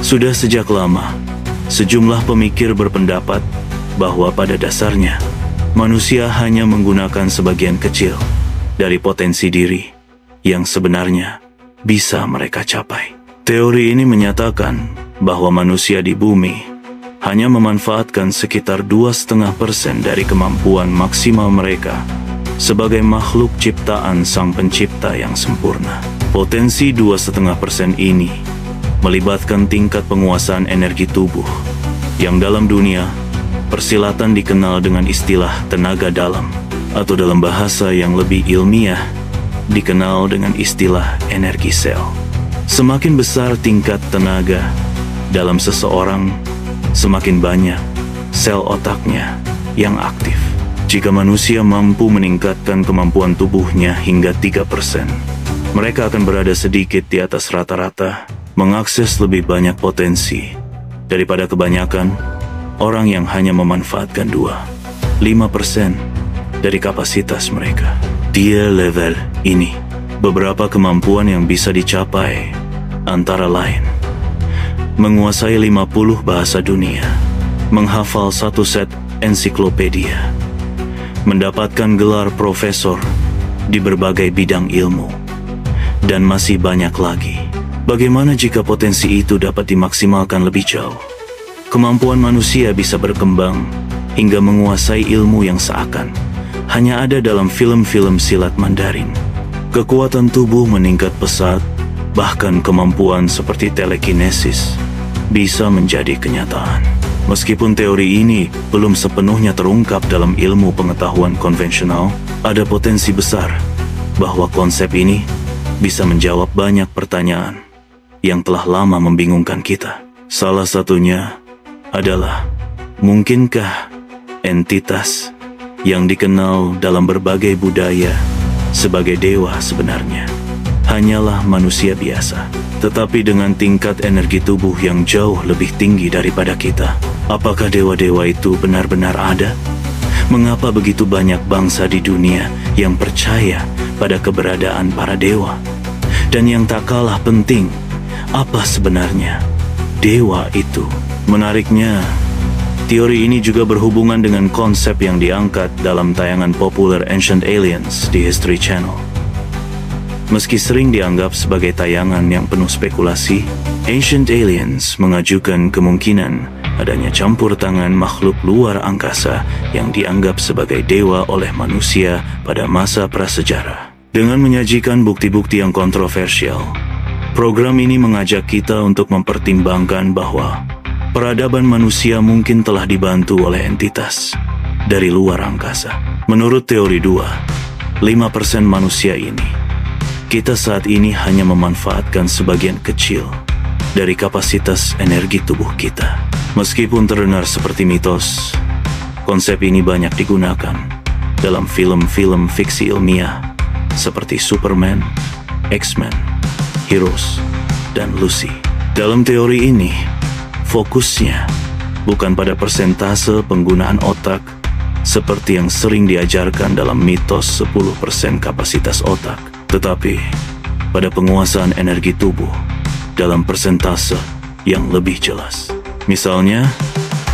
Sudah sejak lama, sejumlah pemikir berpendapat bahwa pada dasarnya, manusia hanya menggunakan sebagian kecil dari potensi diri yang sebenarnya bisa mereka capai. Teori ini menyatakan bahwa manusia di bumi hanya memanfaatkan sekitar 2,5% dari kemampuan maksimal mereka sebagai makhluk ciptaan Sang Pencipta yang sempurna. Potensi 2,5% ini melibatkan tingkat penguasaan energi tubuh yang dalam dunia persilatan dikenal dengan istilah tenaga dalam, atau dalam bahasa yang lebih ilmiah dikenal dengan istilah energi sel. Semakin besar tingkat tenaga dalam seseorang, semakin banyak sel otaknya yang aktif. Jika manusia mampu meningkatkan kemampuan tubuhnya hingga 3%, mereka akan berada sedikit di atas rata-rata, mengakses lebih banyak potensi daripada kebanyakan orang yang hanya memanfaatkan 5% dari kapasitas mereka. Di level ini, beberapa kemampuan yang bisa dicapai antara lain menguasai 50 bahasa dunia, menghafal satu set ensiklopedia, mendapatkan gelar profesor di berbagai bidang ilmu, dan masih banyak lagi. Bagaimana jika potensi itu dapat dimaksimalkan lebih jauh? Kemampuan manusia bisa berkembang hingga menguasai ilmu yang seakan hanya ada dalam film-film silat Mandarin. Kekuatan tubuh meningkat pesat, bahkan kemampuan seperti telekinesis bisa menjadi kenyataan. Meskipun teori ini belum sepenuhnya terungkap dalam ilmu pengetahuan konvensional, ada potensi besar bahwa konsep ini bisa menjawab banyak pertanyaan yang telah lama membingungkan kita. Salah satunya adalah, mungkinkah entitas yang dikenal dalam berbagai budaya sebagai dewa sebenarnya hanyalah manusia biasa, tetapi dengan tingkat energi tubuh yang jauh lebih tinggi daripada kita? Apakah dewa-dewa itu benar-benar ada? Mengapa begitu banyak bangsa di dunia yang percaya pada keberadaan para dewa? Dan yang tak kalah penting, apa sebenarnya dewa itu? Menariknya, teori ini juga berhubungan dengan konsep yang diangkat dalam tayangan populer Ancient Aliens di History Channel. Meski sering dianggap sebagai tayangan yang penuh spekulasi, Ancient Aliens mengajukan kemungkinan adanya campur tangan makhluk luar angkasa yang dianggap sebagai dewa oleh manusia pada masa prasejarah. Dengan menyajikan bukti-bukti yang kontroversial, program ini mengajak kita untuk mempertimbangkan bahwa peradaban manusia mungkin telah dibantu oleh entitas dari luar angkasa. Menurut teori 5% manusia ini, kita saat ini hanya memanfaatkan sebagian kecil dari kapasitas energi tubuh kita. Meskipun terdengar seperti mitos, konsep ini banyak digunakan dalam film-film fiksi ilmiah seperti Superman, X-Men, Heroes, dan Lucy. Dalam teori ini, fokusnya bukan pada persentase penggunaan otak seperti yang sering diajarkan dalam mitos 10% kapasitas otak, tetapi pada penguasaan energi tubuh dalam persentase yang lebih jelas. Misalnya,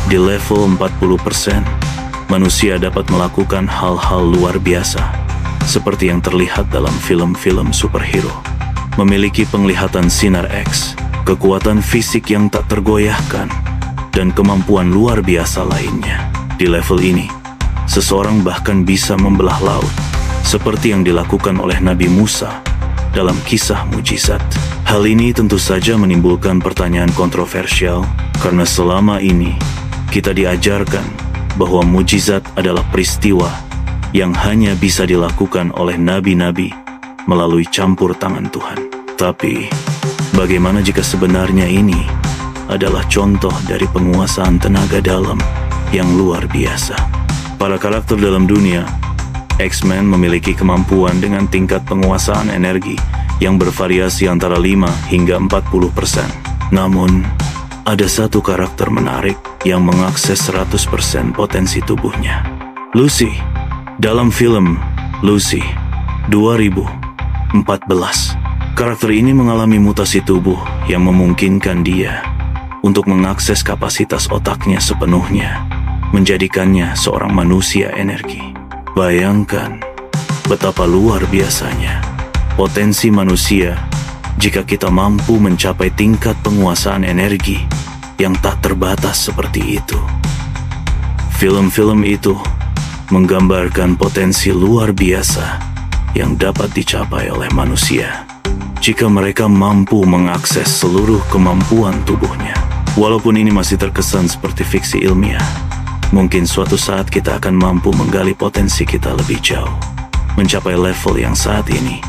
di level 40%, manusia dapat melakukan hal-hal luar biasa seperti yang terlihat dalam film-film superhero. Memiliki penglihatan sinar X, kekuatan fisik yang tak tergoyahkan, dan kemampuan luar biasa lainnya. Di level ini, seseorang bahkan bisa membelah laut, seperti yang dilakukan oleh Nabi Musa dalam kisah mujizat. Hal ini tentu saja menimbulkan pertanyaan kontroversial, karena selama ini kita diajarkan bahwa mujizat adalah peristiwa yang hanya bisa dilakukan oleh nabi-nabi melalui campur tangan Tuhan. Tapi, bagaimana jika sebenarnya ini adalah contoh dari penguasaan tenaga dalam yang luar biasa? Para karakter dalam dunia, X-Men memiliki kemampuan dengan tingkat penguasaan energi yang bervariasi antara 5 hingga 40%. Namun, ada satu karakter menarik yang mengakses 100% potensi tubuhnya. Lucy, dalam film Lucy 2014. Karakter ini mengalami mutasi tubuh yang memungkinkan dia untuk mengakses kapasitas otaknya sepenuhnya, menjadikannya seorang manusia energi. Bayangkan betapa luar biasanya potensi manusia jika kita mampu mencapai tingkat penguasaan energi yang tak terbatas seperti itu. Film-film itu menggambarkan potensi luar biasa yang dapat dicapai oleh manusia jika mereka mampu mengakses seluruh kemampuan tubuhnya. Walaupun ini masih terkesan seperti fiksi ilmiah, mungkin suatu saat kita akan mampu menggali potensi kita lebih jauh, mencapai level yang saat ini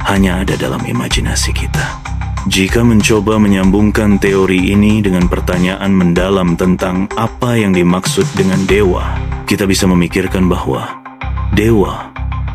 hanya ada dalam imajinasi kita. Jika mencoba menyambungkan teori ini dengan pertanyaan mendalam tentang apa yang dimaksud dengan dewa, kita bisa memikirkan bahwa dewa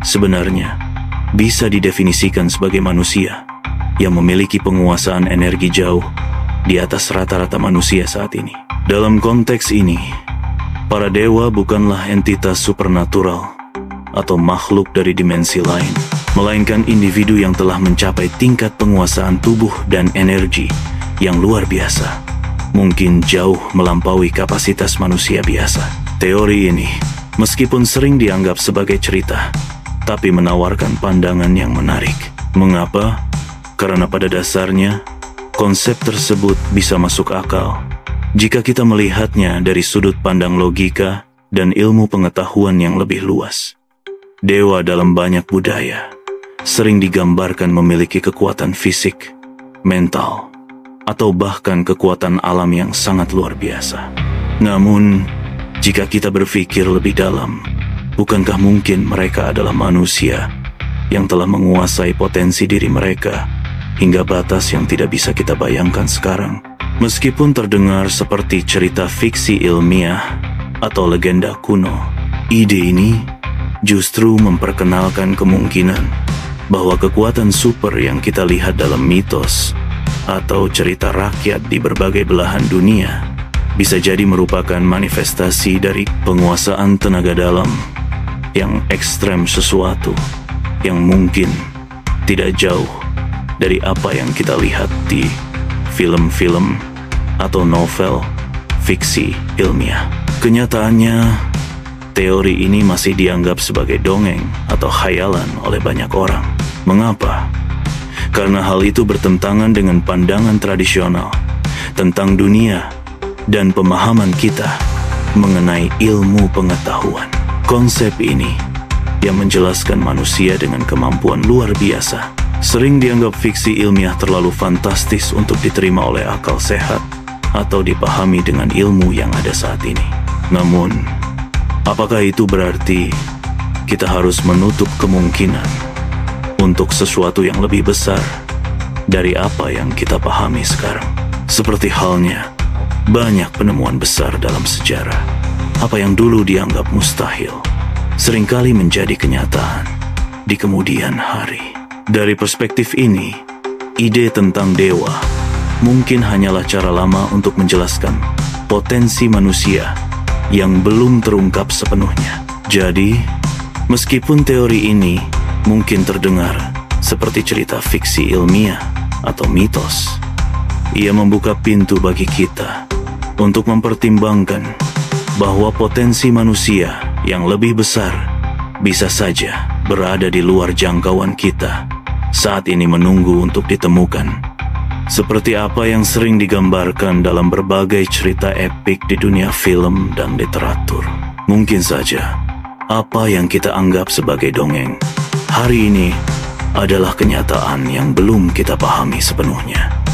sebenarnya bisa didefinisikan sebagai manusia yang memiliki penguasaan energi jauh di atas rata-rata manusia saat ini. Dalam konteks ini, para dewa bukanlah entitas supernatural atau makhluk dari dimensi lain, melainkan individu yang telah mencapai tingkat penguasaan tubuh dan energi yang luar biasa, mungkin jauh melampaui kapasitas manusia biasa. Teori ini, meskipun sering dianggap sebagai cerita, tapi menawarkan pandangan yang menarik. Mengapa? Karena pada dasarnya, konsep tersebut bisa masuk akal jika kita melihatnya dari sudut pandang logika dan ilmu pengetahuan yang lebih luas. Dewa dalam banyak budaya sering digambarkan memiliki kekuatan fisik, mental, atau bahkan kekuatan alam yang sangat luar biasa. Namun, jika kita berpikir lebih dalam, bukankah mungkin mereka adalah manusia yang telah menguasai potensi diri mereka hingga batas yang tidak bisa kita bayangkan sekarang? Meskipun terdengar seperti cerita fiksi ilmiah atau legenda kuno, ide ini justru memperkenalkan kemungkinan bahwa kekuatan super yang kita lihat dalam mitos atau cerita rakyat di berbagai belahan dunia bisa jadi merupakan manifestasi dari penguasaan tenaga dalam yang ekstrem, sesuatu yang mungkin tidak jauh dari apa yang kita lihat di film-film atau novel fiksi ilmiah. Kenyataannya, teori ini masih dianggap sebagai dongeng atau khayalan oleh banyak orang. Mengapa? Karena hal itu bertentangan dengan pandangan tradisional tentang dunia dan pemahaman kita mengenai ilmu pengetahuan. Konsep ini yang menjelaskan manusia dengan kemampuan luar biasa sering dianggap fiksi ilmiah terlalu fantastis untuk diterima oleh akal sehat atau dipahami dengan ilmu yang ada saat ini. Namun, apakah itu berarti kita harus menutup kemungkinan untuk sesuatu yang lebih besar dari apa yang kita pahami sekarang? Seperti halnya banyak penemuan besar dalam sejarah. Apa yang dulu dianggap mustahil seringkali menjadi kenyataan di kemudian hari. Dari perspektif ini, ide tentang dewa mungkin hanyalah cara lama untuk menjelaskan potensi manusia yang belum terungkap sepenuhnya. Jadi, meskipun teori ini mungkin terdengar seperti cerita fiksi ilmiah atau mitos, ia membuka pintu bagi kita untuk mempertimbangkan bahwa potensi manusia yang lebih besar bisa saja berada di luar jangkauan kita saat ini, menunggu untuk ditemukan. Seperti apa yang sering digambarkan dalam berbagai cerita epik di dunia film dan literatur. Mungkin saja apa yang kita anggap sebagai dongeng hari ini adalah kenyataan yang belum kita pahami sepenuhnya.